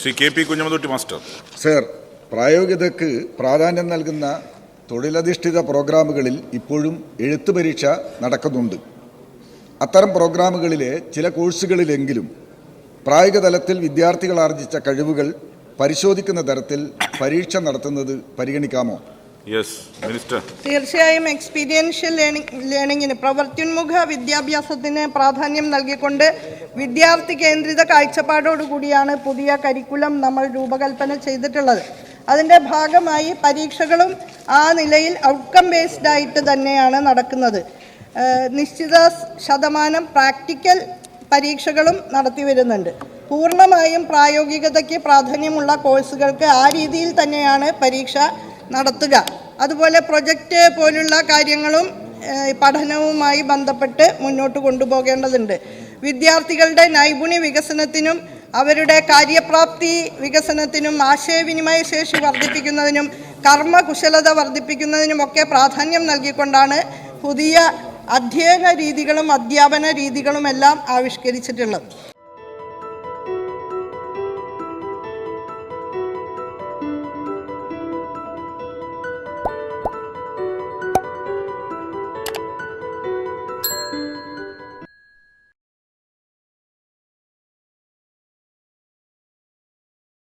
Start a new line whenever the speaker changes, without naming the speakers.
Shri K P. Kunhammad master.
Sir, പ്രായോഗികതയ്ക്ക് പ്രാധാന്യം നൽകുന്ന തൊഴിലധിഷ്ഠിത പ്രോഗ്രാമുകളിൽ ഇപ്പോഴും എഴുത്ത് പരീക്ഷ നടക്കുന്നുണ്ട്. അത്തരം പ്രോഗ്രാമുകളിലെ ചില കോഴ്സുകളിലെങ്കിലും പ്രായോഗിക തലത്തിൽ വിദ്യാർത്ഥികൾ ആർജിച്ച കഴിവുകൾ പരിശോധിക്കുന്ന തരത്തിൽ പരീക്ഷ നടത്തുന്നത് പരിഗണിക്കാമോ?
തീർച്ചയായും എക്സ്പീരിയൻഷ്യൽ ലേണിംഗിന് പ്രവൃത്യുന്മുഖ വിദ്യാഭ്യാസത്തിന് പ്രാധാന്യം നൽകിക്കൊണ്ട് വിദ്യാർത്ഥി കേന്ദ്രിത കാഴ്ചപ്പാടോടുകൂടിയാണ് പുതിയ കരിക്കുലം നമ്മൾ രൂപകൽപ്പന ചെയ്തിട്ടുള്ളത്. അതിൻ്റെ ഭാഗമായി പരീക്ഷകളും ആ നിലയിൽ ഔട്ട്കം ബേസ്ഡ് ആയിട്ട് തന്നെയാണ് നടക്കുന്നത്. നിശ്ചിത ശതമാനം പ്രാക്ടിക്കൽ പരീക്ഷകളും നടത്തി വരുന്നുണ്ട്. പൂർണ്ണമായും പ്രായോഗികതയ്ക്ക് പ്രാധാന്യമുള്ള കോഴ്സുകൾക്ക് ആ രീതിയിൽ തന്നെയാണ് പരീക്ഷ നടത്തുക. അതുപോലെ പ്രൊജക്റ്റ് പോലുള്ള കാര്യങ്ങളും പഠനവുമായി ബന്ധപ്പെട്ട് മുന്നോട്ട് കൊണ്ടുപോകേണ്ടതുണ്ട്. വിദ്യാർത്ഥികളുടെ നൈപുണ്യ വികസനത്തിനും അവരുടെ കാര്യപ്രാപ്തി വികസനത്തിനും ആശയവിനിമയ ശേഷി വർദ്ധിപ്പിക്കുന്നതിനും കർമ്മകുശലത വർദ്ധിപ്പിക്കുന്നതിനുമൊക്കെ പ്രാധാന്യം നൽകിക്കൊണ്ടാണ് പുതിയ അധ്യയന രീതികളും അധ്യാപന രീതികളുമെല്ലാം ആവിഷ്കരിച്ചിട്ടുള്ളത്.